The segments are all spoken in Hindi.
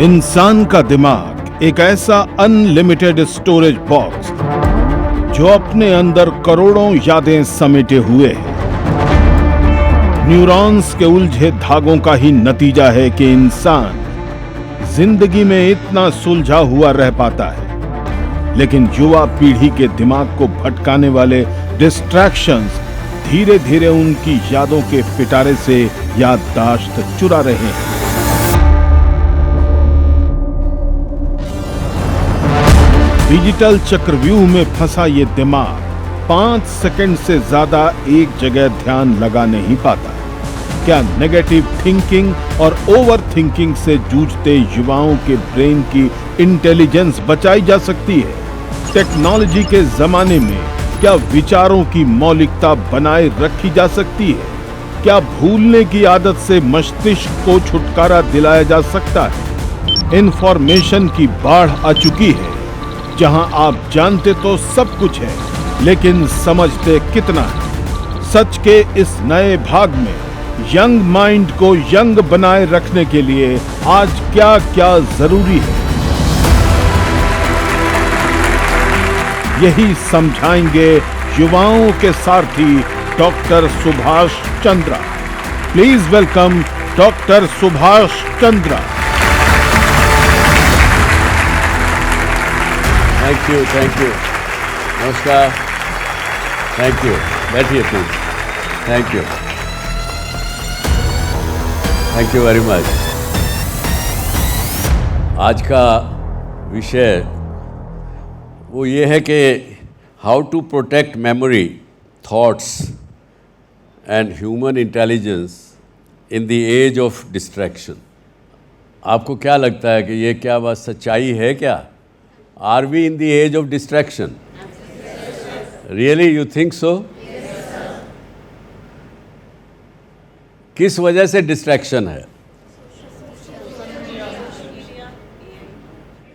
इंसान का दिमाग एक ऐसा अनलिमिटेड स्टोरेज बॉक्स जो अपने अंदर करोड़ों यादें समेटे हुए है। न्यूरॉन्स के उलझे धागों का ही नतीजा है कि इंसान जिंदगी में इतना सुलझा हुआ रह पाता है, लेकिन युवा पीढ़ी के दिमाग को भटकाने वाले डिस्ट्रैक्शंस धीरे धीरे उनकी यादों के पिटारे से याददाश्त चुरा रहे हैं। डिजिटल चक्रव्यूह में फंसा ये दिमाग 5 सेकंड से ज्यादा एक जगह ध्यान लगा नहीं पाता। क्या नेगेटिव थिंकिंग और ओवर थिंकिंग से जूझते युवाओं के ब्रेन की इंटेलिजेंस बचाई जा सकती है? टेक्नोलॉजी के जमाने में क्या विचारों की मौलिकता बनाए रखी जा सकती है? क्या भूलने की आदत से मस्तिष्क को छुटकारा दिलाया जा सकता है? इंफॉर्मेशन की बाढ़ आ चुकी है, जहां आप जानते तो सब कुछ है, लेकिन समझते कितना है? सच के इस नए भाग में यंग माइंड को यंग बनाए रखने के लिए आज क्या क्या जरूरी है, यही समझाएंगे युवाओं के सारथी doctor Subhash Chandra. Please welcome doctor Subhash Chandra. Thank you. नमस्कार। Thank you. बैठिए please. Thank you very much. आज का विषय वो ये है कि how to protect memory, thoughts and human intelligence in the age of distraction. आपको क्या लगता है कि ये क्या बात सच्चाई है क्या? Are we in the age of distraction? Really, you think so? Yes, sir. किस वजह से डिस्ट्रैक्शन है?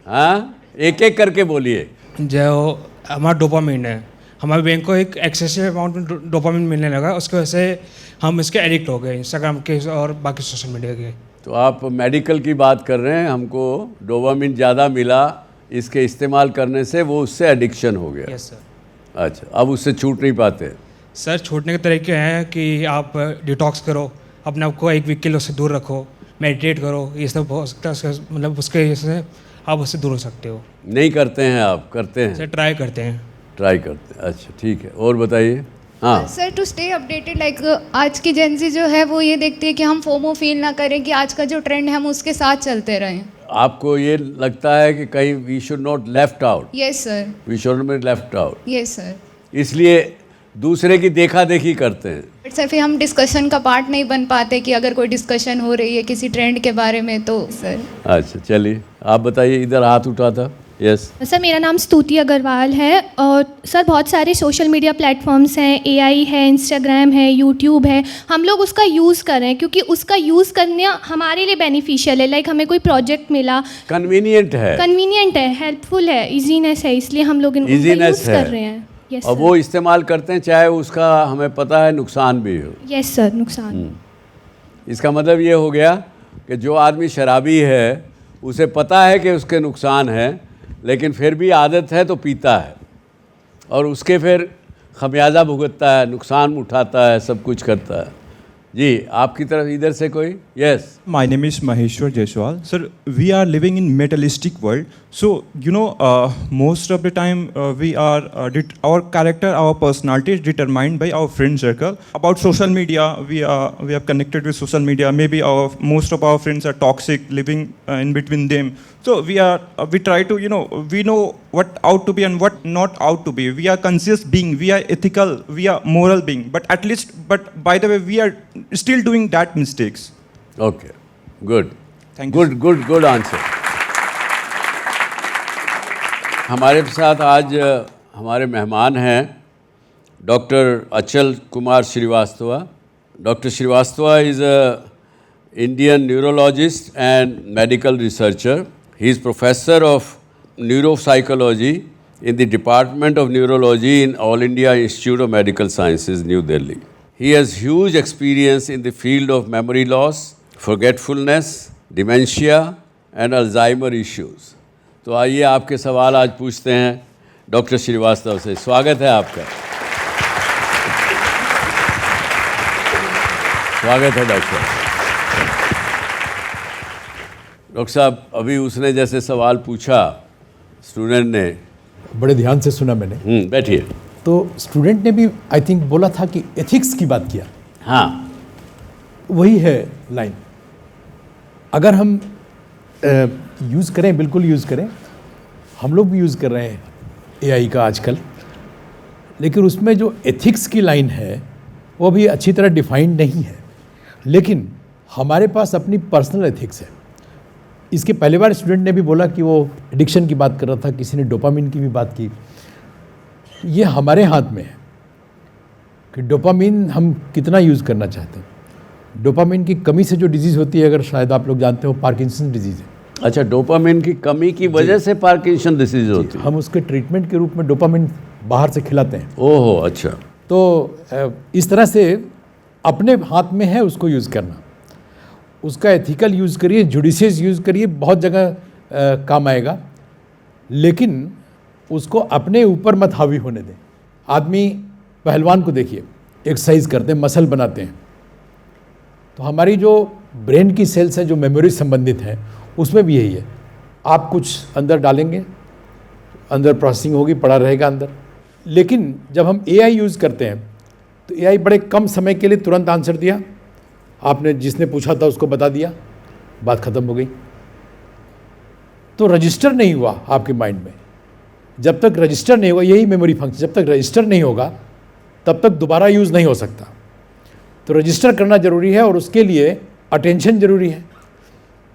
हाँ, एक एक करके बोलिए। जो हमारा डोपामिन है, हमारे ब्रेन को एक एक्सेसिव अमाउंट में डोपामिन मिलने लगा, उसकी वजह से हम इसके एडिक्ट हो गए, इंस्टाग्राम के और बाकी सोशल मीडिया के। तो आप मेडिकल की बात कर रहे हैं, हमको डोपामिन ज़्यादा मिला इसके इस्तेमाल करने से, वो उससे एडिक्शन हो गया। Yes sir. अच्छा, अब उससे छूट नहीं पाते? सर, छूटने के तरीके हैं कि आप डिटॉक्स करो, अपने आप को एक वीक के लिए उससे दूर रखो, मेडिटेट करो, ये सब हो सकता है, मतलब उसके वजह से आप उससे दूर हो सकते हो। नहीं करते हैं आप? करते हैं सर, ट्राई करते हैं। अच्छा ठीक है, और बताइए। हाँ sir, to stay updated, like आज की जेंजी जो है वो ये देखती है कि हम फोमो फील ना करें, कि आज का जो ट्रेंड है हम उसके साथ चलते रहें। आपको ये लगता है कि कहीं we should not left out? Yes sir. We should not be left out. Yes sir. इसलिए दूसरे की देखा देखी करते हैं। बट सर, फिर हम डिस्कशन का पार्ट नहीं बन पाते कि अगर कोई डिस्कशन हो रही है किसी ट्रेंड के बारे में तो सर। अच्छा चलिए, आप बताइए। इधर हाथ उठा था। यस सर, मेरा नाम स्तुति अग्रवाल है और सर बहुत सारे सोशल मीडिया प्लेटफॉर्म्स हैं, एआई है, इंस्टाग्राम है, यूट्यूब है, हम लोग उसका यूज़ कर रहे हैं क्योंकि उसका यूज़ करना हमारे लिए बेनिफिशियल है। लाइक हमें कोई प्रोजेक्ट मिला, कन्वीनियंट है, हेल्पफुल है, इजीनेस है, इसलिए हम लोग इनको यूज़ कर रहे हैं। यस और वो इस्तेमाल करते हैं चाहे उसका हमें पता है नुकसान भी हो। यस सर, नुकसान। इसका मतलब ये हो गया कि जो आदमी शराबी है उसे पता है कि उसके नुकसान है, लेकिन फिर भी आदत है तो पीता है और उसके फिर खमियाजा भुगतता है, नुकसान उठाता है, सब कुछ करता है। जी, आपकी तरफ इधर से कोई? Yes. My name is Maheshwar Jaiswal. Sir, we are living in materialistic world. So, most of the time our character, our personality is determined by our friend circle. About social media, we are connected with social media. Maybe most of our friends are toxic, living in between them. So we try to, we know what out to be and what not out to be. We are conscious being, we are ethical, we are moral being. But by the way, we are still doing that mistakes. Okay, good. Thank you. Good answer. हमारे साथ आज हमारे मेहमान हैं डॉक्टर अचल Kumar Srivastava. Dr. Srivastava is a Indian neurologist and medical researcher. He is professor of neuropsychology in the Department of Neurology in All India Institute of Medical Sciences, New Delhi. He has huge experience in the field of memory loss, forgetfulness, dementia, and Alzheimer issues. तो आइए आपके सवाल आज पूछते हैं डॉक्टर श्रीवास्तव से। स्वागत है आपका। स्वागत है डॉक्टर साहब। अभी उसने जैसे सवाल पूछा स्टूडेंट ने, बड़े ध्यान से सुना मैंने। बैठिए। तो स्टूडेंट ने भी आई थिंक बोला था कि एथिक्स की बात किया। हाँ, वही है लाइन। अगर हम यूज़ करें, बिल्कुल यूज़ करें, हम लोग भी यूज़ कर रहे हैं एआई का आजकल, लेकिन उसमें जो एथिक्स की लाइन है वो भी अच्छी तरह डिफाइंड नहीं है। लेकिन हमारे पास अपनी पर्सनल एथिक्स है। इसके पहले बार स्टूडेंट ने भी बोला कि वो एडिक्शन की बात कर रहा था, किसी ने डोपामिन की भी बात की। ये हमारे हाथ में है कि डोपामिन हम कितना यूज़ करना चाहते हैं। डोपामिन की कमी से जो डिजीज़ होती है, अगर शायद आप लोग जानते हो, पार्किंसन डिजीज़ है। अच्छा, डोपामिन की कमी की वजह से पार्किंसन डिजीज होती है। हम उसके ट्रीटमेंट के रूप में डोपामिन बाहर से खिलाते हैं। ओहो, अच्छा। तो इस तरह से अपने हाथ में है उसको यूज़ करना। उसका एथिकल यूज़ करिए, जुडिशियस यूज़ करिए, बहुत जगह काम आएगा, लेकिन उसको अपने ऊपर मत हावी होने दें। आदमी पहलवान को देखिए, एक्सरसाइज करते हैं, मसल बनाते हैं, तो हमारी जो ब्रेन की सेल्स हैं जो मेमोरी संबंधित हैं, उसमें भी यही है। आप कुछ अंदर डालेंगे, अंदर प्रोसेसिंग होगी, पड़ा रहेगा अंदर। लेकिन जब हम एआई यूज़ करते हैं तो एआई बड़े कम समय के लिए तुरंत आंसर दिया, आपने जिसने पूछा था उसको बता दिया, बात ख़त्म हो गई। तो रजिस्टर नहीं हुआ आपके माइंड में। जब तक रजिस्टर नहीं होगा, यही मेमोरी फंक्शन, जब तक रजिस्टर नहीं होगा तब तक दोबारा यूज़ नहीं हो सकता। तो रजिस्टर करना ज़रूरी है और उसके लिए अटेंशन ज़रूरी है।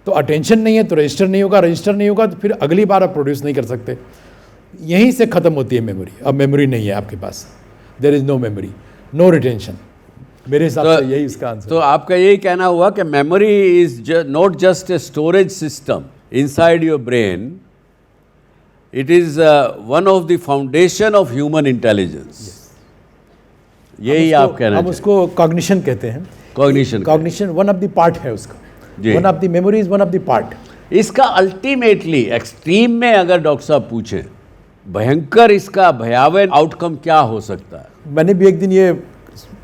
तो अटेंशन नहीं है तो रजिस्टर नहीं होगा, रजिस्टर नहीं होगा तो फिर अगली बार आप प्रोड्यूस नहीं कर सकते। यहीं से ख़त्म होती है मेमोरी। अब मेमोरी नहीं है आपके पास, there is no memory, no retention. मेरे हिसाब से यही इसका आंसर। तो आपका यही कहना हुआ कि memory is not just a storage system inside your brain, it is one of the foundation of human intelligence. यही आप कहना हम उसको कॉग्निशन कहते हैं। Cognition one of the part है उसका। One of the memory is one of the part. इसका अल्टीमेटली एक्सट्रीम में अगर डॉक्टर साहब पूछें, भयंकर इसका भयावह आउटकम क्या हो सकता है? मैंने भी एक दिन ये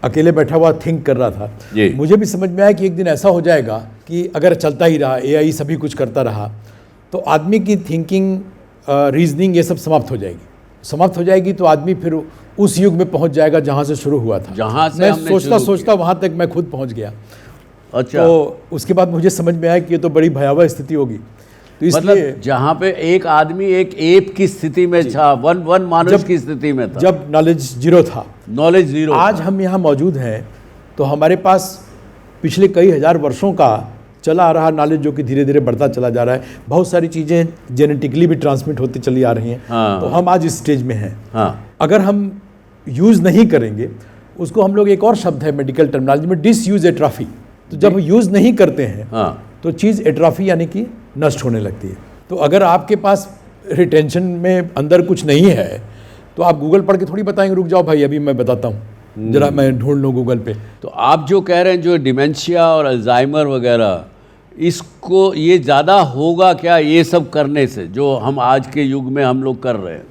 अकेले बैठा हुआ थिंक कर रहा था। मुझे भी समझ में आया कि एक दिन ऐसा हो जाएगा कि अगर चलता ही रहा, एआई सभी कुछ करता रहा, तो आदमी की थिंकिंग, रीजनिंग, ये सब समाप्त हो जाएगी। समाप्त हो जाएगी तो आदमी फिर उस युग में पहुंच जाएगा जहां से शुरू हुआ था। जहां से मैं सोचता वहां तक मैं खुद पहुंच गया। अच्छा। तो उसके बाद मुझे समझ में आया कि ये तो बड़ी भयावह स्थिति होगी। तो इसलिए मतलब जहां पे एक आदमी एक एप की स्थिति में था, वन मानुष की स्थिति में था, जब नॉलेज जीरो था। Knowledge zero. आज हम यहाँ मौजूद हैं तो हमारे पास पिछले कई हजार वर्षों का चला आ रहा नॉलेज जो कि धीरे धीरे बढ़ता चला जा रहा है। बहुत सारी चीज़ें जेनेटिकली भी ट्रांसमिट होती चली आ रही हैं। हाँ। तो हम आज इस स्टेज में हैं। हाँ। अगर हम यूज़ नहीं करेंगे उसको, हम लोग, एक और शब्द है मेडिकल टर्मिनोलॉजी में, डिसयूज एट्रॉफी। तो जब यूज़ नहीं करते हैं, हाँ, तो चीज़ एट्रॉफी यानी कि नष्ट होने लगती है। तो अगर आपके पास रिटेंशन में अंदर कुछ नहीं है तो आप गूगल पढ़ के थोड़ी बताएंगे, रुक जाओ भाई अभी मैं बताता हूँ, जरा मैं ढूंढ लूँ गूगल पे। तो आप जो कह रहे हैं, जो डिमेंशिया और अल्जाइमर वगैरह, इसको ये ज़्यादा होगा क्या ये सब करने से, जो हम आज के युग में हम लोग कर रहे हैं?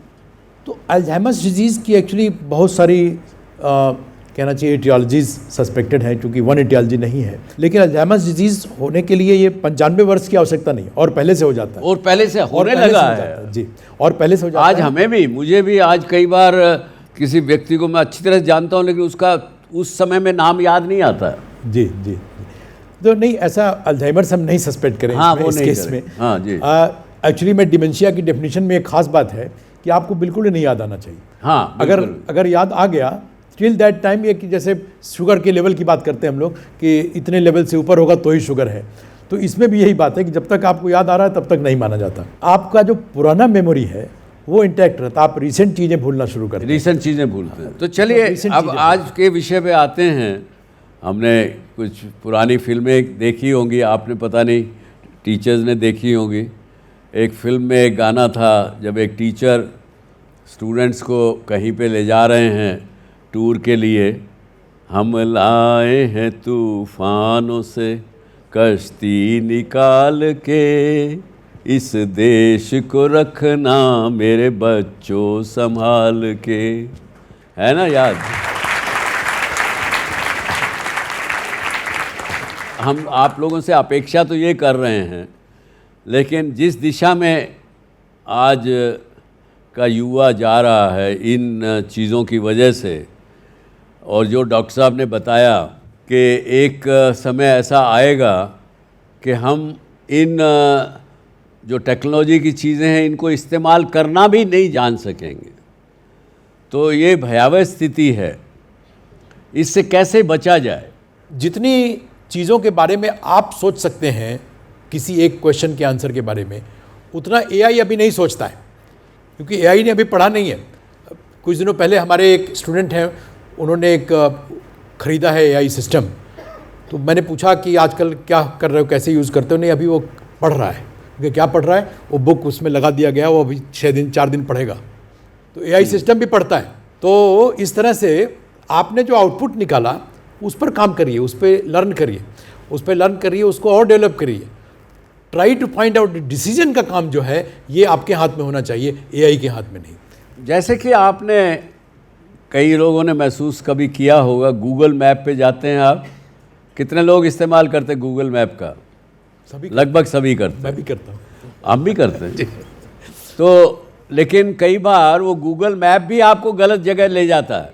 तो अल्जाइमर्स डिजीज़ की एक्चुअली बहुत सारी कहना चाहिए एटियोलॉजीज सस्पेक्टेड हैं, क्योंकि वन एटियोलॉजी नहीं है। लेकिन अल्जाइमर्स डिजीज़ होने के लिए ये 95 वर्ष की आवश्यकता नहीं, और पहले से हो जाता है। और पहले से होने लगा है जी, और पहले से हो जाता आज है। हमें भी, मुझे भी आज कई बार किसी व्यक्ति को मैं अच्छी तरह से जानता हूँ, लेकिन उसका उस समय में नाम याद नहीं आता है। जी जी। तो नहीं, ऐसा अल्जाइमर्स हम नहीं सस्पेक्ट करें। हाँ, वो इस नहीं केस करें। में। हाँ जी। एक्चुअली में डिमेंशिया की डेफिनेशन में एक खास बात है कि आपको बिल्कुल ही नहीं याद आना चाहिए। हाँ, अगर याद आ गया टिल दैट टाइम, ये कि जैसे शुगर के लेवल की बात करते हैं हम लोग कि इतने लेवल से ऊपर होगा तो ही शुगर है, तो इसमें भी यही बात है कि जब तक आपको याद आ रहा है तब तक नहीं माना जाता। आपका जो पुराना मेमोरी है वो इंटैक्ट रहता, आप रिसेंट चीज़ें भूलना शुरू करते हैं। रिसेंट चीज़ें भूलते हैं। तो चलिए अब आज के विषय पे आते हैं। हमने कुछ पुरानी फिल्में देखी होंगी, आपने पता नहीं टीचर्स ने देखी होंगी। एक फिल्म में एक गाना था, जब एक टीचर स्टूडेंट्स को कहीं पे ले जा रहे हैं टूर के लिए, हम लाए हैं तूफानों से कश्ती निकाल के, इस देश को रखना मेरे बच्चों संभाल के, है ना याद? हम आप लोगों से अपेक्षा तो ये कर रहे हैं, लेकिन जिस दिशा में आज का युवा जा रहा है इन चीज़ों की वजह से, और जो डॉक्टर साहब ने बताया कि एक समय ऐसा आएगा कि हम इन जो टेक्नोलॉजी की चीज़ें हैं इनको इस्तेमाल करना भी नहीं जान सकेंगे, तो ये भयावह स्थिति है। इससे कैसे बचा जाए? जितनी चीज़ों के बारे में आप सोच सकते हैं किसी एक क्वेश्चन के आंसर के बारे में, उतना एआई अभी नहीं सोचता है, क्योंकि एआई ने अभी पढ़ा नहीं है। कुछ दिनों पहले हमारे एक स्टूडेंट हैं, उन्होंने एक ख़रीदा है एआई सिस्टम, तो मैंने पूछा कि आजकल क्या कर रहे हो, कैसे यूज़ करते हो? नहीं, अभी वो पढ़ रहा है। क्योंकि क्या पढ़ रहा है? वो बुक उसमें लगा दिया गया, वो अभी 4 दिन पढ़ेगा। तो एआई सिस्टम भी पढ़ता है। तो इस तरह से आपने जो आउटपुट निकाला उस पर काम करिए, उस पर लर्न करिए, उसको और डेवलप करिए। Try to find out decision का काम जो है ये आपके हाथ में होना चाहिए, एआई के हाथ में नहीं। जैसे कि आपने, कई लोगों ने महसूस कभी किया होगा, गूगल मैप पे जाते हैं आप, कितने लोग इस्तेमाल करते हैं गूगल मैप का? सभी, लगभग सभी करते हैं। मैं भी करता हूँ। आप भी करते हैं? तो लेकिन कई बार वो गूगल मैप भी आपको गलत जगह ले जाता है।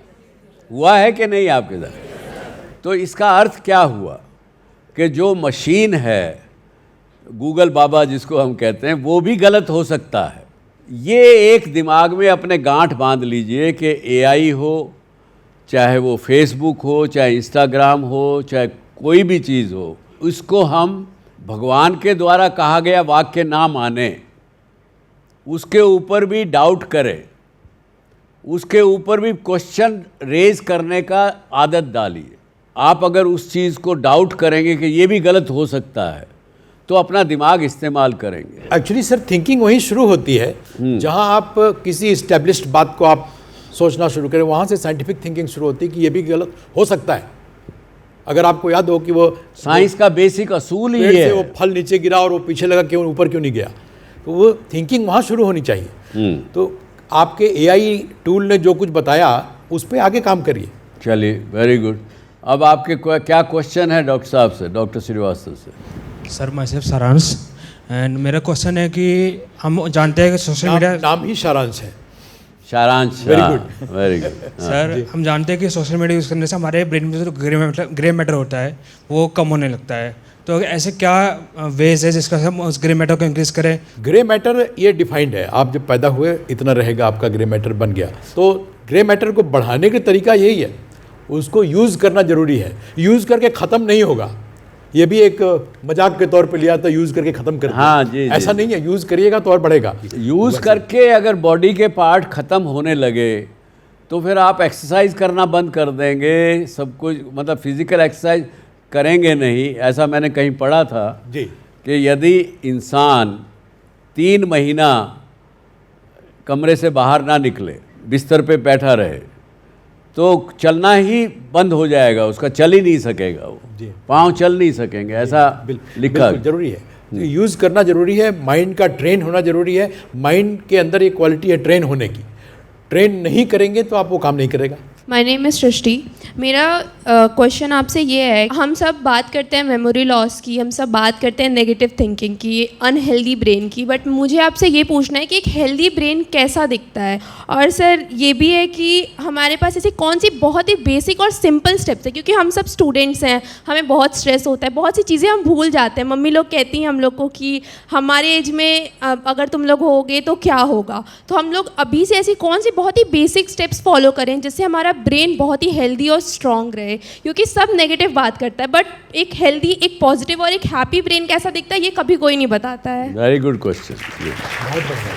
हुआ है कि नहीं आपके साथ? तो इसका अर्थ क्या हुआ कि जो मशीन है, गूगल बाबा जिसको हम कहते हैं, वो भी गलत हो सकता है। ये एक दिमाग में अपने गांठ बांध लीजिए कि एआई हो, चाहे वो फेसबुक हो, चाहे इंस्टाग्राम हो, चाहे कोई भी चीज़ हो, उसको हम भगवान के द्वारा कहा गया वाक्य ना माने, उसके ऊपर भी डाउट करें, उसके ऊपर भी क्वेश्चन रेज करने का आदत डालिए। आप अगर उस चीज़ को डाउट करेंगे कि ये भी गलत हो सकता है, तो अपना दिमाग इस्तेमाल करेंगे। एक्चुअली सर, थिंकिंग वहीं शुरू होती है जहां आप किसी इस्टेब्लिश्ड बात को आप सोचना शुरू करें, वहां से साइंटिफिक थिंकिंग शुरू होती है कि ये भी गलत हो सकता है। अगर आपको याद हो कि वो साइंस का बेसिक असूल ही पेड़ से है, वो फल नीचे गिरा और वो पीछे लगा, क्यों ऊपर क्यों नहीं गया? तो वो थिंकिंग वहाँ शुरू होनी चाहिए। तो आपके एआई टूल ने जो कुछ बताया उस पर आगे काम करिए। चलिए, वेरी गुड। अब आपके क्या क्वेश्चन है डॉक्टर साहब से, डॉक्टर श्रीवास्तव से? सर माई सेल्फ सारांश, एंड मेरा क्वेश्चन है कि हम जानते हैं कि सोशल मीडिया, नाम ही सारांश है। सारांश, very good, very good. Sir हम जानते हैं कि सोशल मीडिया यूज़ करने से हमारे ब्रेन में जो ग्रे मैटर होता है वो कम होने लगता है। तो ऐसे क्या वेज है जिसका हम उस ग्रे मैटर को इंक्रीज करें? ग्रे मैटर ये डिफाइंड है, आप जब पैदा हुए इतना रहेगा, आपका ग्रे मैटर बन गया। तो ग्रे मैटर को बढ़ाने का तरीका यही है, उसको यूज़ करना जरूरी है। यूज़ करके ख़त्म नहीं होगा, ये भी एक मजाक के तौर पे लिया था, यूज़ करके ख़त्म कर दिया। हाँ जी, ऐसा नहीं है, यूज़ करिएगा तो और बढ़ेगा। यूज़ करके अगर बॉडी के पार्ट ख़त्म होने लगे तो फिर आप एक्सरसाइज करना बंद कर देंगे, सब कुछ, मतलब फिजिकल एक्सरसाइज करेंगे नहीं। ऐसा मैंने कहीं पढ़ा था जी कि यदि इंसान 3 महीना कमरे से बाहर ना निकले, बिस्तर पे बैठा रहे, तो चलना ही बंद हो जाएगा, उसका चल ही नहीं सकेगा, वो पाँव चल नहीं सकेंगे, ऐसा लिखा। जरूरी है, तो यूज़ करना जरूरी है। माइंड का ट्रेन होना जरूरी है। माइंड के अंदर एक क्वालिटी है ट्रेन होने की। ट्रेन नहीं करेंगे तो आप वो काम नहीं करेगा। माय नेम इज़ सृष्टि। मेरा क्वेश्चन आपसे ये है, हम सब बात करते हैं मेमोरी लॉस की, हम सब बात करते हैं नेगेटिव थिंकिंग की, अनहेल्दी ब्रेन की, बट मुझे आपसे ये पूछना है कि एक हेल्दी ब्रेन कैसा दिखता है? और सर ये भी है कि हमारे पास ऐसी कौन सी बहुत ही बेसिक और सिंपल स्टेप्स है, क्योंकि हम सब स्टूडेंट्स हैं, हमें बहुत स्ट्रेस होता है, बहुत सी चीज़ें हम भूल जाते हैं। मम्मी लोग कहती हैं हम लोग को कि हमारे एज में अगर तुम लोग होगे तो क्या होगा। तो हम लोग अभी से ऐसी कौन सी बहुत ही बेसिक स्टेप्स फॉलो करें जिससे हमारा ब्रेन बहुत ही हेल्दी और स्ट्रॉन्ग रहे? क्योंकि सब नेगेटिव बात करता है, बट एक हेल्दी, एक पॉजिटिव और एक हैप्पी ब्रेन कैसा दिखता है ये कभी कोई नहीं बताता है। Very good question. बहुत बढ़िया।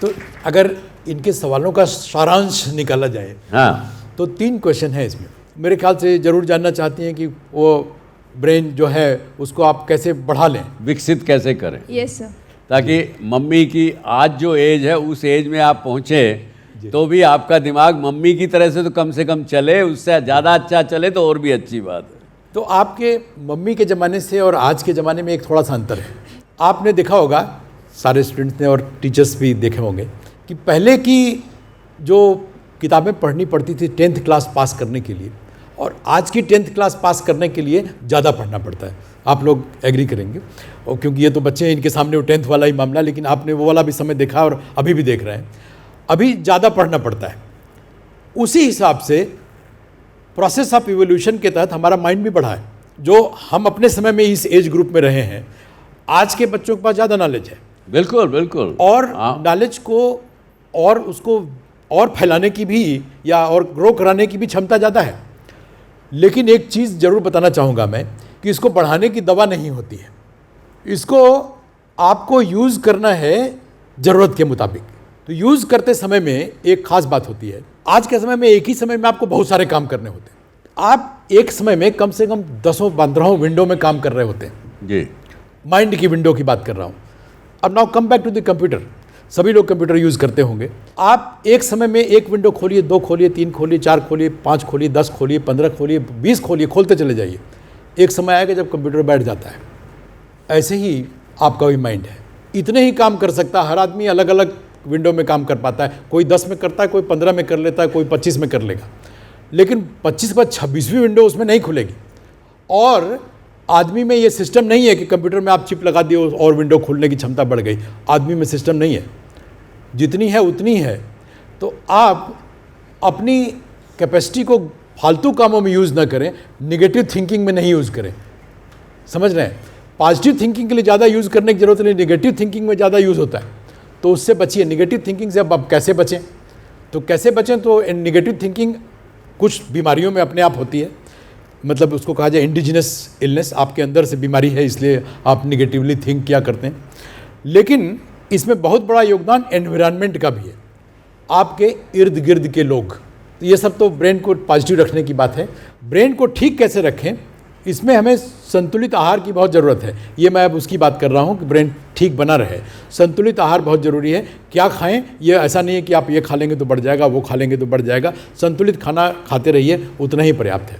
तो अगर इनके सवालों का सारांश निकाला जाए, हाँ, तो 3 क्वेश्चन है इसमें। मेरे ख्याल से ज़रूर जानना चाहती हैं कि वो ब्रेन जो है उसको आप कैसे बढ़ा लें, विकसित कैसे करें। Yes sir. ताकि मम्मी की आज जो एज है उस एज में आप पहुँचे तो भी आपका दिमाग मम्मी की तरह से तो कम से कम चले, उससे ज़्यादा अच्छा चले तो और भी अच्छी बात है। तो आपके मम्मी के ज़माने से और आज के ज़माने में एक थोड़ा सा अंतर है। आपने देखा होगा, सारे स्टूडेंट्स ने और टीचर्स भी देखे होंगे कि पहले की जो किताबें पढ़नी पड़ती थी 10th क्लास पास करने के लिए, और आज की 10th क्लास पास करने के लिए ज़्यादा पढ़ना पड़ता है। आप लोग एग्री करेंगे, और क्योंकि ये तो बच्चे हैं, इनके सामने वो 10th वाला ही मामला, लेकिन आपने वो वाला भी समय देखा और अभी भी देख रहे हैं, अभी ज़्यादा पढ़ना पड़ता है। उसी हिसाब से प्रोसेस ऑफ इवोल्यूशन के तहत हमारा माइंड भी बढ़ा है। जो हम अपने समय में इस एज ग्रुप में रहे हैं, आज के बच्चों के पास ज़्यादा नॉलेज है, बिल्कुल बिल्कुल, और नॉलेज को और उसको और फैलाने की भी या और ग्रो कराने की भी क्षमता ज़्यादा है। लेकिन एक चीज़ ज़रूर बताना चाहूँगा मैं कि इसको बढ़ाने की दवा नहीं होती है, इसको आपको यूज़ करना है ज़रूरत के मुताबिक। तो यूज़ करते समय में एक ख़ास बात होती है, आज के समय में एक ही समय में आपको बहुत सारे काम करने होते हैं। आप एक समय में कम से कम 10-15 विंडो में काम कर रहे होते हैं जी। माइंड की विंडो की बात कर रहा हूँ। अब now come back to the computer. सभी लोग कंप्यूटर यूज़ करते होंगे। आप एक समय में एक विंडो खोलिए, 2 खोलिए, 3 खोलिए, 4 खोलिए, 5 खोलिए, 10 खोलिए, 15 खोलिए, 20 खोलिए, खोलते चले जाइए। एक समय आएगा जब कंप्यूटर बैठ जाता है। ऐसे ही आपका भी माइंड है, इतने ही काम कर सकता है। हर आदमी अलग अलग विंडो में काम कर पाता है, कोई 10 में करता है, कोई 15 में कर लेता है, कोई 25 में कर लेगा, लेकिन 25 के बाद 26वीं विंडो उसमें नहीं खुलेगी। और आदमी में ये सिस्टम नहीं है कि कंप्यूटर में आप चिप लगा दिए और विंडो खोलने की क्षमता बढ़ गई। आदमी में सिस्टम नहीं है, जितनी है उतनी है। तो आप अपनी कैपेसिटी को फालतू कामों में यूज़ ना करें, निगेटिव थिंकिंग में नहीं यूज़ करें। समझ रहे हैं? पॉजिटिव थिंकिंग के लिए ज़्यादा यूज़ करने की जरूरत नहीं, निगेटिव थिंकिंग में ज़्यादा यूज़ होता है, तो उससे बचिए। निगेटिव थिंकिंग से अब कैसे बचें? तो कैसे बचें? तो निगेटिव थिंकिंग कुछ बीमारियों में अपने आप होती है, मतलब उसको कहा जाए इंडिजिनस इलनेस, आपके अंदर से बीमारी है इसलिए आप निगेटिवली थिंक किया करते हैं। लेकिन इसमें बहुत बड़ा योगदान एनवायरनमेंट का भी है, आपके इर्द गिर्द के लोग। तो ये सब तो ब्रेन को पॉजिटिव रखने की बात है। ब्रेन को ठीक कैसे रखें, इसमें हमें संतुलित आहार की बहुत ज़रूरत है। ये मैं अब उसकी बात कर रहा हूँ कि ब्रेन ठीक बना रहे। संतुलित आहार बहुत ज़रूरी है। क्या खाएं, ये ऐसा नहीं है कि आप ये खा लेंगे तो बढ़ जाएगा, वो खा लेंगे तो बढ़ जाएगा। संतुलित खाना खाते रहिए, उतना ही पर्याप्त है।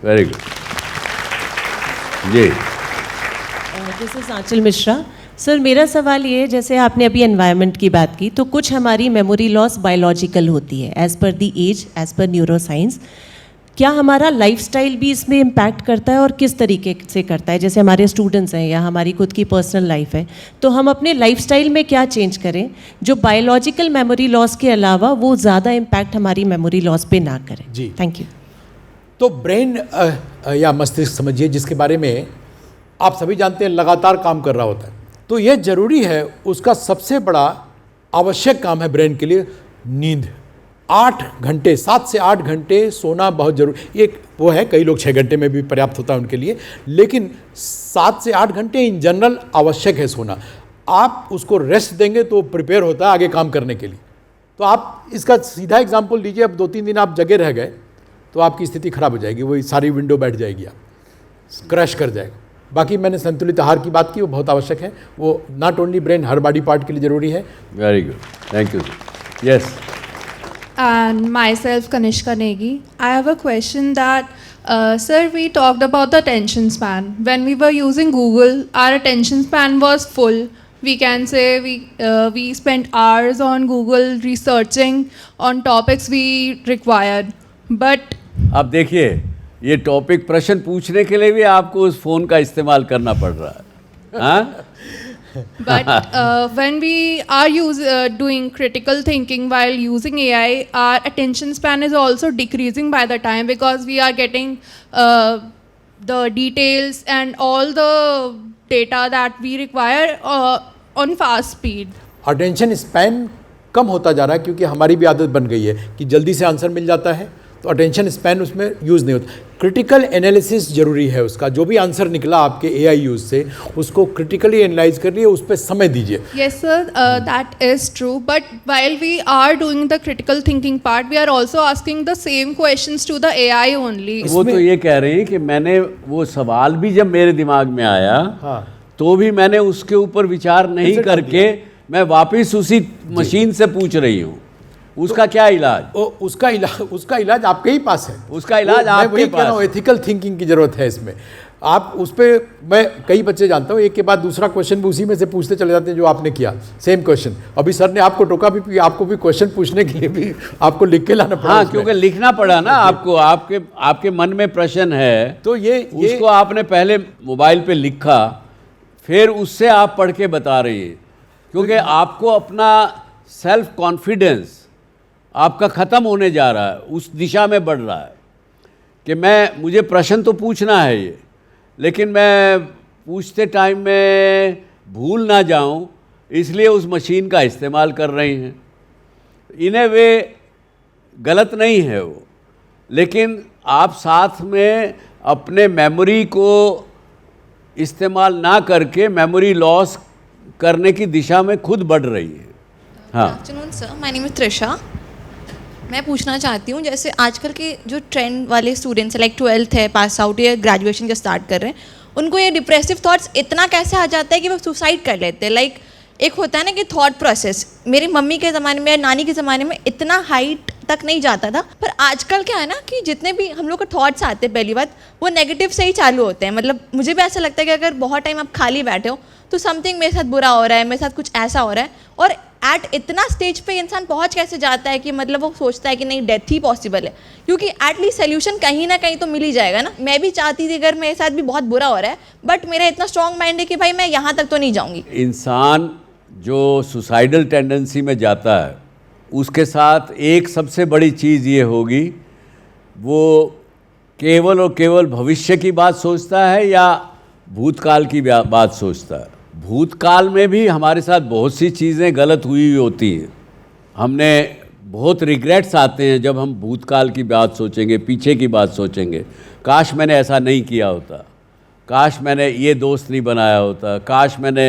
वेरी गुड जी। This is Aanchal Mishra. Sir, मेरा सवाल ये है, जैसे आपने अभी एनवायरनमेंट की बात की, तो कुछ हमारी मेमोरी लॉस बायोलॉजिकल होती है एज़ पर दी एज, एज़ पर न्यूरोसाइंस। क्या हमारा लाइफस्टाइल भी इसमें इम्पैक्ट करता है और किस तरीके से करता है? जैसे हमारे स्टूडेंट्स हैं या हमारी खुद की पर्सनल लाइफ है, तो हम अपने लाइफस्टाइल में क्या चेंज करें जो बायोलॉजिकल मेमोरी लॉस के अलावा वो ज़्यादा इम्पैक्ट हमारी मेमोरी लॉस पे ना करें? जी, थैंक यू। तो ब्रेन या मस्तिष्क समझिए, जिसके बारे में आप सभी जानते हैं लगातार काम कर रहा होता है, तो ये जरूरी है। उसका सबसे बड़ा आवश्यक काम है ब्रेन के लिए नींद। 8 घंटे, 7 से 8 घंटे सोना बहुत जरूरी। एक वो है, कई लोग 6 घंटे में भी पर्याप्त होता है उनके लिए, लेकिन 7 से 8 घंटे इन जनरल आवश्यक है सोना। आप उसको रेस्ट देंगे तो प्रिपेयर होता है आगे काम करने के लिए। तो आप इसका सीधा एग्जाम्पल लीजिए, अब 2-3 दिन आप जगे रह गए तो आपकी स्थिति खराब हो जाएगी, वही सारी विंडो बैठ जाएगी, आप क्रैश कर जाएगा। बाकी मैंने संतुलित आहार की बात की, वो बहुत आवश्यक है। वो not only brain, her body part के लिए ज़रूरी है। Very good, thank you. Yes. And myself, Kanishka Negi. I have a question that, sir, we talked about the attention span. When we were using Google, our attention span was full. We can say we spent hours on Google researching on topics we required. But अब देखिए, ये टॉपिक प्रश्न पूछने के लिए भी आपको उस फ़ोन का इस्तेमाल करना पड़ रहा है, हाँ? But when we are doing critical thinking while using AI, our attention span is also decreasing by the time, because we are getting the details and all the data that we require on fast speed. Attention span कम होता जा रहा है क्योंकि हमारी भी आदत बन गई है कि जल्दी से आंसर मिल जाता है, तो अटेंशन स्पैन उसमें यूज़ नहीं होता। क्रिटिकल एनालिसिस जरूरी है उसका। जो भी आंसर निकला आपके AI यूज़ से, उसको क्रिटिकली एनालाइज करिए, उस पर समय दीजिए। Yes, sir, that is true. But while we are doing the critical thinking part, we are also asking the same questions to the AI only. वो तो ये कह रहे हैं कि मैंने वो सवाल भी जब मेरे दिमाग में आया, हाँ, तो भी मैंने उसके ऊपर विचार नहीं करके मैं वापस उसी मशीन से पूछ रही हूँ, उसका क्या इलाज? उसका इलाज आपके ही पास है। उसका इलाज आपके पास। एथिकल थिंकिंग की जरूरत है इसमें। आप उस पर, मैं कई बच्चे जानता हूँ एक के बाद दूसरा क्वेश्चन भी उसी में से पूछते चले जाते हैं जो आपने किया, सेम क्वेश्चन। अभी सर ने आपको टोका भी, आपको भी क्वेश्चन पूछने के लिए भी आपको लिख के लाना पड़ा। हाँ, क्योंकि लिखना पड़ा ना आपको, आपके मन में प्रश्न है तो ये उसको आपने पहले मोबाइल पे लिखा, फिर उससे आप पढ़ के बता रही हैं, क्योंकि आपको अपना सेल्फ कॉन्फिडेंस आपका ख़त्म होने जा रहा है, उस दिशा में बढ़ रहा है कि मुझे प्रश्न तो पूछना है ये, लेकिन मैं पूछते टाइम में भूल ना जाऊं, इसलिए उस मशीन का इस्तेमाल कर रही हैं। इन्हें वे गलत नहीं है वो, लेकिन आप साथ में अपने मेमोरी को इस्तेमाल ना करके मेमोरी लॉस करने की दिशा में खुद बढ़ रही है। हाँ, afternoon sir, my name is Trisha. मैं पूछना चाहती हूँ, जैसे आजकल के जो ट्रेंड वाले स्टूडेंट्स हैं, लाइक 12th है, पास आउट या ग्रेजुएशन जो स्टार्ट कर रहे हैं, उनको ये डिप्रेसिव थॉट्स इतना कैसे आ जाता है कि वो सुसाइड कर लेते हैं। लाइक एक होता है ना कि थॉट प्रोसेस, मेरी मम्मी के ज़माने में या नानी के ज़माने में इतना हाइट तक नहीं जाता था, पर आजकल क्या है ना कि जितने भी हम लोग को थॉट्स आते हैं, पहली बात वो नेगेटिव से ही चालू होते हैं। मतलब मुझे भी ऐसा लगता है कि अगर बहुत टाइम आप खाली बैठे हो तो समथिंग मेरे साथ बुरा हो रहा है, मेरे साथ कुछ ऐसा हो रहा है, और एट इतना स्टेज पे इंसान पहुंच कैसे जाता है कि मतलब वो सोचता है कि नहीं, डेथ ही पॉसिबल है, क्योंकि एटलीस्ट सोल्यूशन कहीं ना कहीं तो मिल ही जाएगा ना। मैं भी चाहती थी अगर मेरे साथ भी बहुत बुरा हो रहा है, बट मेरा इतना स्ट्रॉन्ग माइंड है कि भाई मैं यहाँ तक तो नहीं जाऊँगी। इंसान जो सुसाइडल टेंडेंसी में जाता है उसके साथ एक सबसे बड़ी चीज़ ये होगी, वो केवल और केवल भविष्य की बात सोचता है या भूतकाल की बात सोचता है। भूतकाल में भी हमारे साथ बहुत सी चीज़ें गलत हुई होती हैं, हमने बहुत रिग्रेट्स आते हैं जब हम भूतकाल की बात सोचेंगे, पीछे की बात सोचेंगे, काश मैंने ऐसा नहीं किया होता, काश मैंने ये दोस्त नहीं बनाया होता, काश मैंने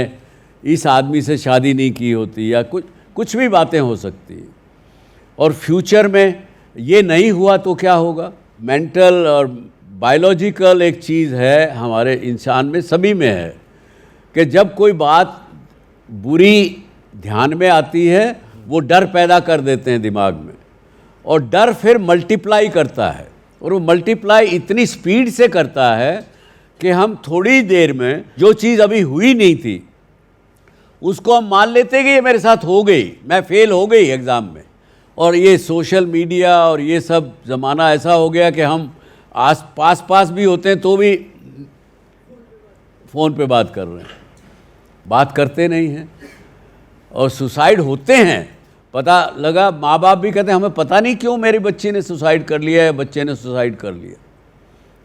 इस आदमी से शादी नहीं की होती, या कुछ भी बातें हो सकती हैं। और फ्यूचर में ये नहीं हुआ तो क्या होगा। मेंटल और बायोलॉजिकल एक चीज़ है हमारे इंसान में, सभी में है, कि जब कोई बात बुरी ध्यान में आती है वो डर पैदा कर देते हैं दिमाग में, और डर फिर मल्टीप्लाई करता है, और वो मल्टीप्लाई इतनी स्पीड से करता है कि हम थोड़ी देर में जो चीज़ अभी हुई नहीं थी उसको हम मान लेते हैं कि ये मेरे साथ हो गई, मैं फेल हो गई एग्ज़ाम में। और ये सोशल मीडिया और ये सब ज़माना ऐसा हो गया कि हम पास भी होते हैं तो भी फ़ोन पे बात कर रहे हैं, बात करते नहीं हैं। और सुसाइड होते हैं, पता लगा, माँ बाप भी कहते हैं हमें पता नहीं क्यों मेरी बच्ची ने सुसाइड कर लिया है, बच्चे ने सुसाइड कर लिया,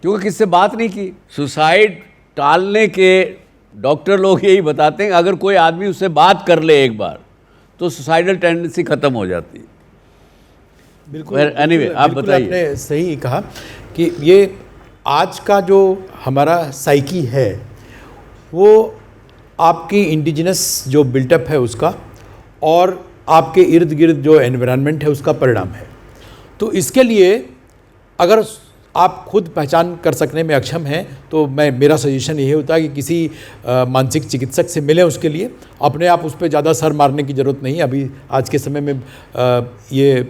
क्योंकि किससे बात नहीं की। सुसाइड टालने के डॉक्टर लोग यही बताते हैं, अगर कोई आदमी उससे बात कर ले एक बार तो सुसाइडल टेंडेंसी ख़त्म हो जाती है। बिल्कुल, एनीवे आप बताइए। आपने सही कहा कि ये आज का जो हमारा साइकी है वो आपकी इंडिजिनस जो बिल्टअप है उसका, और आपके इर्द गिर्द जो एनवायरनमेंट है उसका परिणाम है। तो इसके लिए अगर आप खुद पहचान कर सकने में अक्षम हैं तो मेरा सजेशन यही होता है कि किसी मानसिक चिकित्सक से मिलें। उसके लिए अपने आप उस पर ज़्यादा सर मारने की ज़रूरत नहीं। अभी आज के समय में ये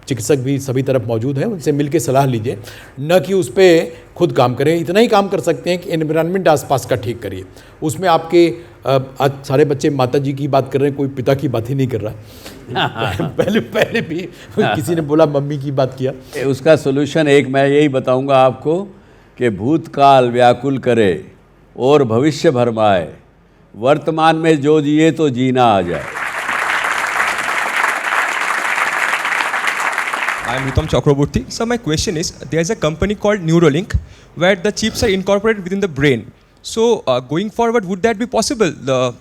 चिकित्सक भी सभी तरफ मौजूद हैं, उनसे मिल के सलाह लीजिए, न कि उस पर खुद काम करें। इतना ही काम कर सकते हैं कि एनवायरनमेंट आसपास का ठीक करिए। उसमें आपके आज सारे बच्चे माता जी की बात कर रहे हैं, कोई पिता की बात ही नहीं कर रहा। पहले भी किसी ने बोला मम्मी की बात किया। उसका सोल्यूशन एक मैं यही बताऊंगा आपको कि भूतकाल व्याकुल करे और भविष्य भरमाए, वर्तमान में जो जिए तो जीना आ जाए। I am Ritam Chakraborty. So my question is, there is a company called Neuralink where the chips are incorporated within the brain. So going forward, would that be possible?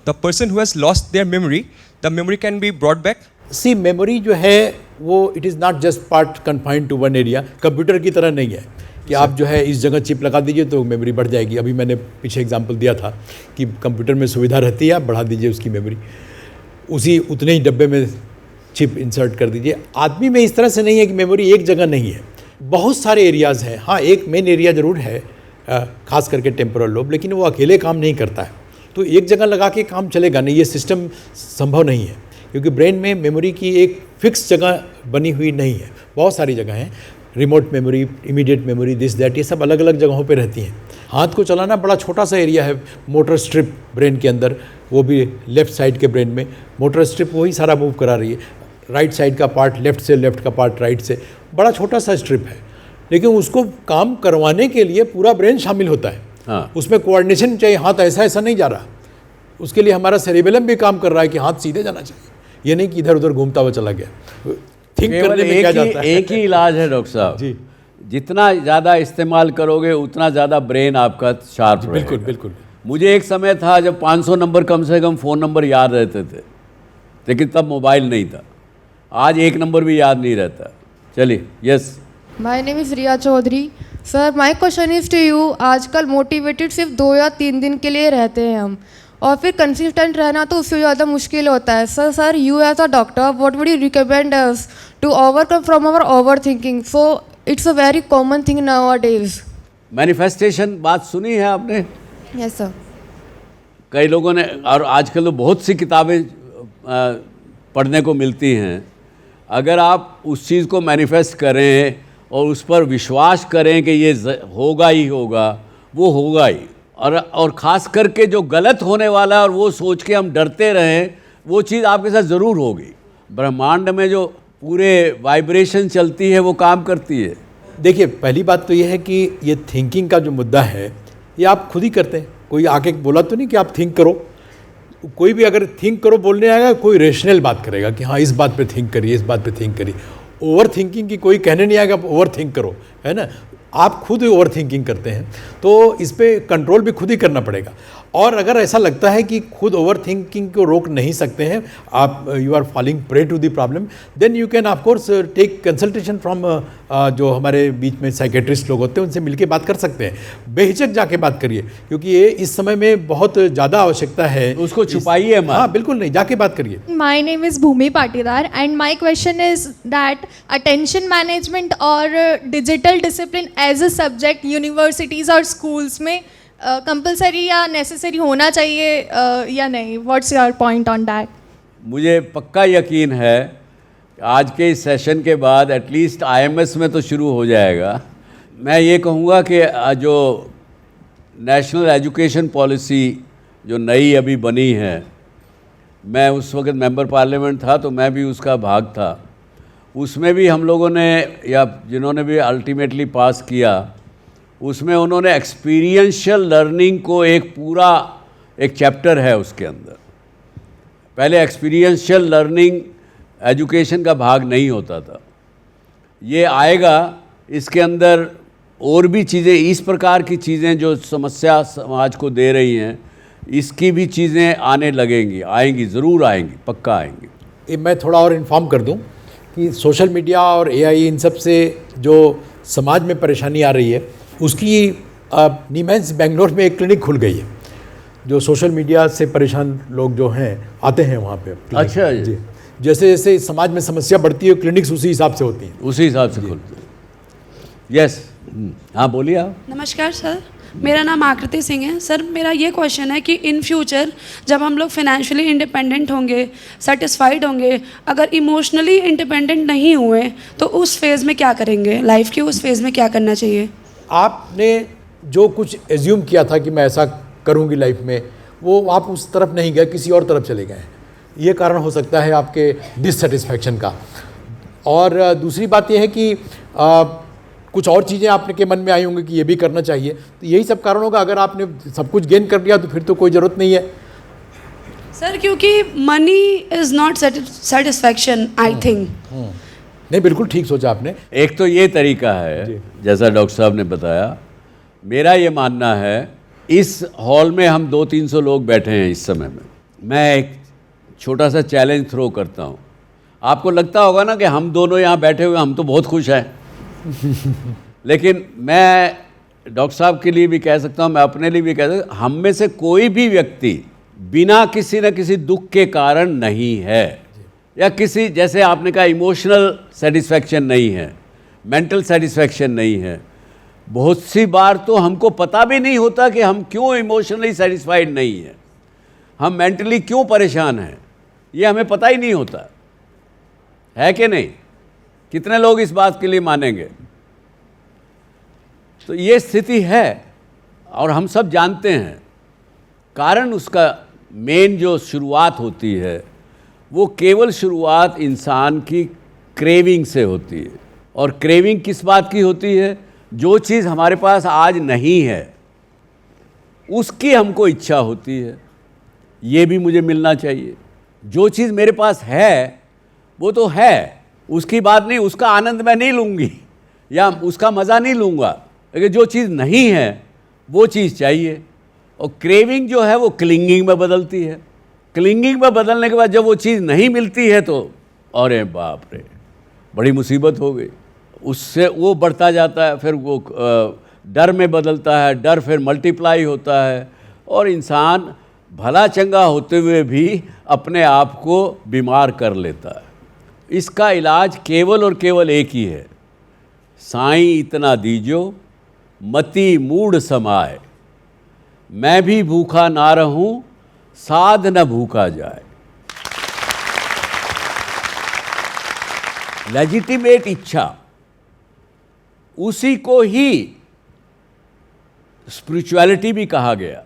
The person who has lost their memory, the memory can be brought back? See, memory जो है वो it is not just part confined to one area. Computer की तरह नहीं है कि आप जो है इस जगह चिप लगा दीजिए तो मेमोरी बढ़ जाएगी। अभी मैंने पीछे एग्जांपल दिया था कि कंप्यूटर में सुविधा रहती है, आप बढ़ा दीजिए उसकी मेमोरी, उसी उतने ही डब्बे में चिप इंसर्ट कर दीजिए। आदमी में इस तरह से नहीं है कि मेमोरी एक जगह नहीं है, बहुत सारे एरियाज़ हैं। हाँ, एक मेन एरिया ज़रूर है, खास करके टेम्पोरल लोब, लेकिन वो अकेले काम नहीं करता है, तो एक जगह लगा के काम चलेगा नहीं, ये सिस्टम संभव नहीं है, क्योंकि ब्रेन में मेमोरी की एक फिक्स जगह बनी हुई नहीं है, बहुत सारी जगह हैं। Remote memory, immediate memory, this that, ये सब अलग अलग जगहों पे रहती हैं। हाथ को चलाना बड़ा छोटा सा एरिया है, मोटर स्ट्रिप ब्रेन के अंदर, वो भी लेफ्ट साइड के ब्रेन में मोटर स्ट्रिप वही सारा मूव करा रही है। राइट साइड का पार्ट लेफ्ट से, लेफ्ट का पार्ट राइट से, बड़ा छोटा सा स्ट्रिप है, लेकिन उसको काम करवाने के लिए पूरा ब्रेन शामिल होता है। हाँ। उसमें कोऑर्डिनेशन चाहिए, हाथ ऐसा ऐसा नहीं जा रहा, उसके लिए हमारा सेरिबेलम भी काम कर रहा है कि हाथ सीधे जाना चाहिए, ये नहीं कि इधर उधर घूमता हुआ चला गया। थिंक करने में क्या जाता है। एक ही इलाज है डॉक्टर साहब जी, जितना ज़्यादा इस्तेमाल करोगे उतना ज़्यादा ब्रेन आपका शार्प रहेगा। बिल्कुल बिल्कुल। मुझे एक समय था जब 500 नंबर कम से कम फ़ोन नंबर याद रहते थे, लेकिन तब मोबाइल नहीं था। आज एक नंबर भी याद नहीं रहता। चलिए, yes. My name is Riya Chaudhary. Sir my question is to you, आजकल मोटिवेटेड सिर्फ 2 या 3 दिन के लिए रहते हैं हम, और फिर कंसिस्टेंट रहना तो उससे ज़्यादा मुश्किल होता है। Sir you as a doctor what would you recommend us to overcome from our overthinking? So it's a very common thing nowadays. Manifestation बात सुनी है आपने? Yes sir. कई लोगों ने, और आजकल तो बहुत सी किताबें पढ़ने को मिलती हैं। अगर आप उस चीज़ को मैनिफेस्ट करें और उस पर विश्वास करें कि ये होगा ही होगा, वो होगा ही। और ख़ास करके जो गलत होने वाला है और वो सोच के हम डरते रहें, वो चीज़ आपके साथ ज़रूर होगी। ब्रह्मांड में जो पूरे वाइब्रेशन चलती है वो काम करती है। देखिए, पहली बात तो ये है कि ये थिंकिंग का जो मुद्दा है ये आप खुद ही करते हैं। कोई आके बोला तो नहीं कि आप थिंक करो। कोई भी अगर थिंक करो बोलने आएगा, कोई रेशनल बात करेगा कि हाँ इस बात पे थिंक करिए, इस बात पे थिंक करिए। ओवर थिंकिंग की कोई कहने नहीं आएगा ओवर थिंक करो, है ना। आप खुद ओवर थिंकिंग करते हैं, तो इस पर कंट्रोल भी खुद ही करना पड़ेगा। और अगर ऐसा लगता है कि खुद ओवर थिंकिंग को रोक नहीं सकते हैं आप, you are falling prey to the problem, then you can of course take consultation from जो हमारे बीच में साइकेट्रिस्ट लोग होते हैं, उनसे मिलके बात कर सकते हैं। बेहिचक जाके बात करिए, क्योंकि ये इस समय में बहुत ज़्यादा आवश्यकता है। उसको छुपाइए मत। हाँ बिल्कुल नहीं, जाके बात करिए। My name is Bhumi Patidar and my question is that attention management और digital discipline as a subject universities और schools में कंपलसरी या नेसेसरी होना चाहिए या नहीं? What's your point on that? मुझे पक्का यकीन है आज के इस सेशन के बाद एटलीस्ट IMS में तो शुरू हो जाएगा। मैं ये कहूँगा कि जो नेशनल एजुकेशन पॉलिसी जो नई अभी बनी है, मैं उस वक्त मेंबर पार्लियामेंट था तो मैं भी उसका भाग था। उसमें भी हम लोगों ने, या जिन्होंने भी अल्टीमेटली पास किया, उसमें उन्होंने एक्सपीरियंशियल लर्निंग को एक चैप्टर है उसके अंदर। पहले एक्सपीरियंशियल लर्निंग एजुकेशन का भाग नहीं होता था। ये आएगा, इसके अंदर और भी चीज़ें, इस प्रकार की चीज़ें जो समस्या समाज को दे रही हैं, इसकी भी चीज़ें आने लगेंगी, आएंगी, ज़रूर आएंगी, पक्का आएंगी। मैं थोड़ा और इन्फॉर्म कर दूं कि सोशल मीडिया और AI इन सब से जो समाज में परेशानी आ रही है, उसकी नीमेंस बेंगलोर में एक क्लिनिक खुल गई है। जो सोशल मीडिया से परेशान लोग जो हैं आते हैं वहाँ पे। अच्छा जी, जैसे जैसे समाज में समस्या बढ़ती है, क्लिनिक्स उसी हिसाब से होती हैं। उसी हिसाब से खुलती है। यस, हाँ बोलिए आप। नमस्कार सर, मेरा नाम आकृति सिंह है। सर मेरा ये क्वेश्चन है कि इन फ्यूचर जब हम लोग फाइनेंशियली इंडिपेंडेंट होंगे, सेटिस्फाइड होंगे, अगर इमोशनली इंडिपेंडेंट नहीं हुए तो उस फेज़ में क्या करेंगे? लाइफ के उस फेज़ में क्या करना चाहिए? आपने जो कुछ एज्यूम किया था कि मैं ऐसा करूंगी लाइफ में, वो आप उस तरफ नहीं गए, किसी और तरफ चले गए। ये कारण हो सकता है आपके डिससेटिस्फैक्शन का। और दूसरी बात यह है कि कुछ और चीज़ें आपने के मन में आई होंगी कि ये भी करना चाहिए, तो यही सब कारण होगा। अगर आपने सब कुछ गेन कर लिया तो फिर तो कोई ज़रूरत नहीं है सर, क्योंकि money is not satisfaction, I think. नहीं, बिल्कुल ठीक सोचा आपने। एक तो ये तरीका है, जैसा डॉक्टर साहब ने बताया। मेरा ये मानना है, इस हॉल में हम 200-300 लोग बैठे हैं इस समय में। मैं एक छोटा सा चैलेंज थ्रो करता हूँ। आपको लगता होगा ना कि हम दोनों यहाँ बैठे हुए हम तो बहुत खुश हैं लेकिन मैं डॉक्टर साहब के लिए भी कह सकता हूँ, मैं अपने लिए भी कह सकता हूँ, हम में से कोई भी व्यक्ति बिना किसी न किसी दुख के कारण नहीं है, या किसी, जैसे आपने कहा, इमोशनल सेटिस्फैक्शन नहीं है, मेंटल सेटिस्फैक्शन नहीं है। बहुत सी बार तो हमको पता भी नहीं होता कि हम क्यों इमोशनली सेटिस्फाइड नहीं हैं, हम मेंटली क्यों परेशान हैं, ये हमें पता ही नहीं होता है कि नहीं? कितने लोग इस बात के लिए मानेंगे? तो ये स्थिति है। और हम सब जानते हैं कारण उसका मेन जो शुरुआत होती है वो केवल शुरुआत इंसान की क्रेविंग से होती है। और क्रेविंग किस बात की होती है? जो चीज़ हमारे पास आज नहीं है उसकी हमको इच्छा होती है, ये भी मुझे मिलना चाहिए। जो चीज़ मेरे पास है वो तो है, उसकी बात नहीं, उसका आनंद मैं नहीं लूँगी या उसका मज़ा नहीं लूँगा, लेकिन जो चीज़ नहीं है वो चीज़ चाहिए। और क्रेविंग जो है वो क्लिंगिंग में बदलती है। क्लिंगिंग में बदलने के बाद जब वो चीज़ नहीं मिलती है तो अरे बाप रे, बड़ी मुसीबत हो गई। उससे वो बढ़ता जाता है, फिर वो डर में बदलता है, डर फिर मल्टीप्लाई होता है और इंसान भला चंगा होते हुए भी अपने आप को बीमार कर लेता है। इसका इलाज केवल और केवल एक ही है, साईं इतना दीजो मति मूढ़ समाए, मैं भी भूखा ना रहूं साध न भूखा जाए। लेजिटिमेट इच्छा, उसी को ही स्पिरिचुअलिटी भी कहा गया।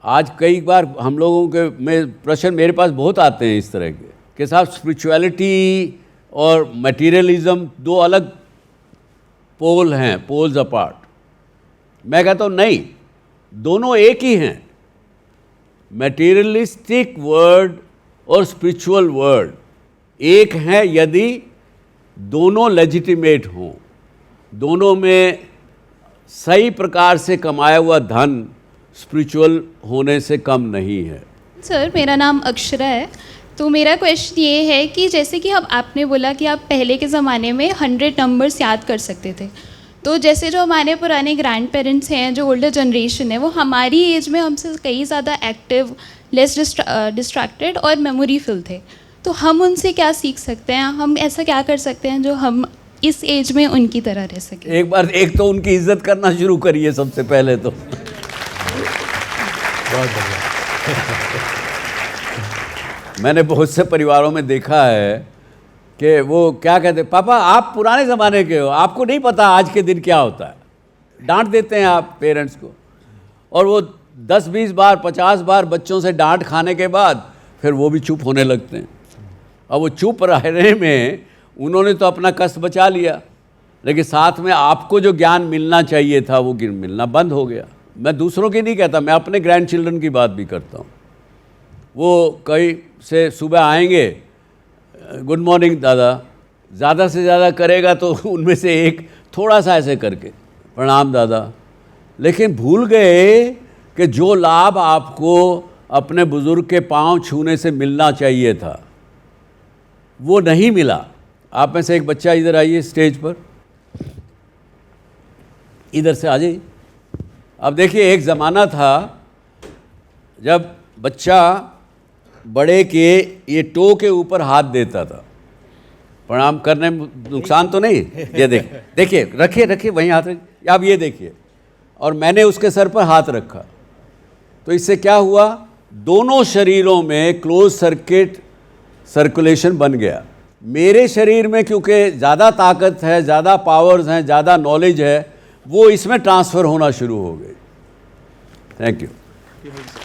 आज कई बार हम लोगों के में प्रश्न मेरे पास बहुत आते हैं इस तरह के कि साहब स्पिरिचुअलिटी और मटेरियलिज्म दो अलग पोल हैं, पोल्स अपार्ट। मैं कहता हूँ नहीं, दोनों एक ही हैं। मटेरियलिस्टिक वर्ड और स्पिरिचुअल वर्ड एक हैं यदि दोनों लेजिटिमेट हों, दोनों में सही प्रकार से कमाया हुआ धन स्पिरिचुअल होने से कम नहीं है। सर, मेरा नाम अक्षरा है। तो मेरा क्वेश्चन ये है कि जैसे कि हम आपने बोला कि आप पहले के ज़माने में 100 नंबर्स याद कर सकते थे, तो जैसे जो हमारे पुराने ग्रैंड पेरेंट्स हैं, जो ओल्डर जनरेशन है, वो हमारी एज में हमसे कई ज़्यादा एक्टिव, लेस डिस्ट्रैक्टेड और मेमोरी फिल थे। तो हम उनसे क्या सीख सकते हैं? हम ऐसा क्या कर सकते हैं जो हम इस एज में उनकी तरह रह सकें? एक तो उनकी इज्जत करना शुरू करिए सबसे पहले तो। बहुत बढ़िया। मैंने बहुत से परिवारों में देखा है कि वो क्या कहते हैं, पापा आप पुराने ज़माने के हो, आपको नहीं पता आज के दिन क्या होता है। डांट देते हैं आप पेरेंट्स को, और वो 10-20 बार 50 बार बच्चों से डांट खाने के बाद फिर वो भी चुप होने लगते हैं। अब वो चुप रहने में उन्होंने तो अपना कष्ट बचा लिया, लेकिन साथ में आपको जो ज्ञान मिलना चाहिए था वो मिलना बंद हो गया। मैं दूसरों की नहीं कहता, मैं अपने ग्रैंड चिल्ड्रन की बात भी करता हूँ। वो कहीं से सुबह आएंगे, गुड मॉर्निंग दादा, ज़्यादा से ज़्यादा करेगा तो उनमें से एक थोड़ा सा ऐसे करके प्रणाम दादा, लेकिन भूल गए कि जो लाभ आपको अपने बुज़ुर्ग के पांव छूने से मिलना चाहिए था वो नहीं मिला। आप में से एक बच्चा इधर आइए स्टेज पर, इधर से आ जाइए। अब देखिए, एक ज़माना था जब बच्चा बड़े के ये टो के ऊपर हाथ देता था। प्रणाम करने में नुकसान तो नहीं? ये देखिए, रखिए वहीं हाथ रखिए। अब ये देखिए, और मैंने उसके सर पर हाथ रखा, तो इससे क्या हुआ? दोनों शरीरों में क्लोज सर्किट सर्कुलेशन बन गया। मेरे शरीर में क्योंकि ज़्यादा ताकत है, ज़्यादा पावर्स हैं, ज़्यादा नॉलेज है, वो इसमें ट्रांसफ़र होना शुरू हो गई। Thank you.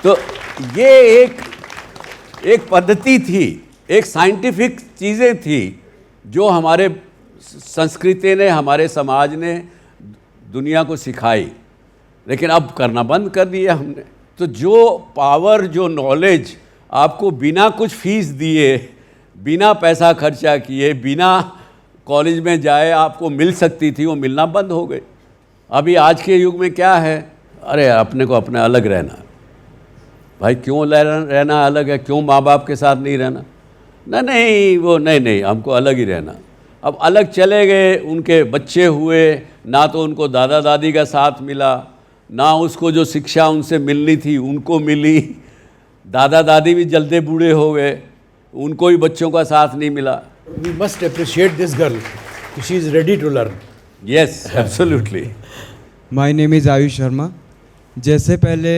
तो ये एक पद्धति थी, एक साइंटिफिक चीज़ें थी जो हमारे संस्कृति ने, हमारे समाज ने दुनिया को सिखाई, लेकिन अब करना बंद कर दिया हमने। तो जो पावर, जो नॉलेज आपको बिना कुछ फीस दिए, बिना पैसा खर्चा किए, बिना कॉलेज में जाए आपको मिल सकती थी, वो मिलना बंद हो गई। अभी आज के युग में क्या है? अरे अपने को अपने अलग रहना है। भाई क्यों रहना अलग है? क्यों माँ बाप के साथ नहीं रहना? नहीं, हमको अलग ही रहना। अब अलग चले गए, उनके बच्चे हुए, ना तो उनको दादा दादी का साथ मिला, ना उसको जो शिक्षा उनसे मिलनी थी उनको मिली। दादा दादी भी जल्दी बूढ़े हो गए, उनको भी बच्चों का साथ नहीं मिला। We must appreciate this girl. She is ready to learn. Yes, absolutely. My name is Ayush Sharma. जैसे पहले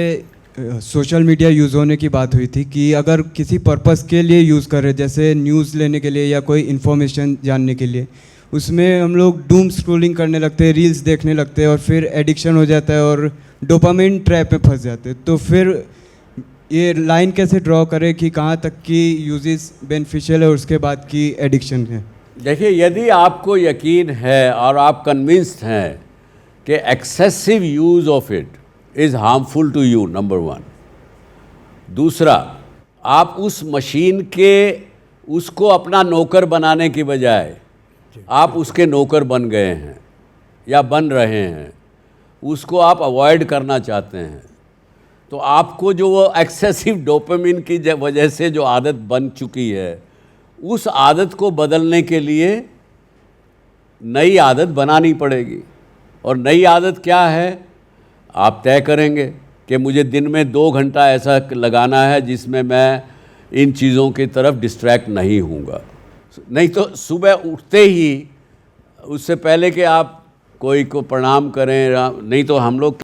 सोशल मीडिया यूज़ होने की बात हुई थी कि अगर किसी पर्पस के लिए यूज़ कर रहे, जैसे न्यूज़ लेने के लिए या कोई इन्फॉर्मेशन जानने के लिए, उसमें हम लोग डूम स्क्रॉलिंग करने लगते हैं, रील्स देखने लगते हैं और फिर एडिक्शन हो जाता है और डोपामिन ट्रैप में फंस जाते हैं। तो फिर ये लाइन कैसे ड्रॉ करें कि कहाँ तक की यूजेस बेनिफिशियल है और उसके बाद की एडिक्शन है? देखिए, यदि आपको यकीन है और आप कन्विंस्ड हैं कि excessive use of it is harmful to you, number 1। दूसरा, आप उस मशीन के उसको अपना नौकर बनाने की बजाय आप उसके नौकर बन गए हैं या बन रहे हैं, उसको आप अवॉइड करना चाहते हैं, तो आपको जो वो एक्सेसिव डोपामिन की वजह से जो आदत बन चुकी है, उस आदत को बदलने के लिए नई आदत बनानी पड़ेगी। और नई आदत क्या है, आप तय करेंगे कि मुझे दिन में 2 घंटा ऐसा लगाना है जिसमें मैं इन चीज़ों की तरफ डिस्ट्रैक्ट नहीं होऊंगा। नहीं तो सुबह उठते ही, उससे पहले कि आप कोई को प्रणाम करें, नहीं तो हम लोग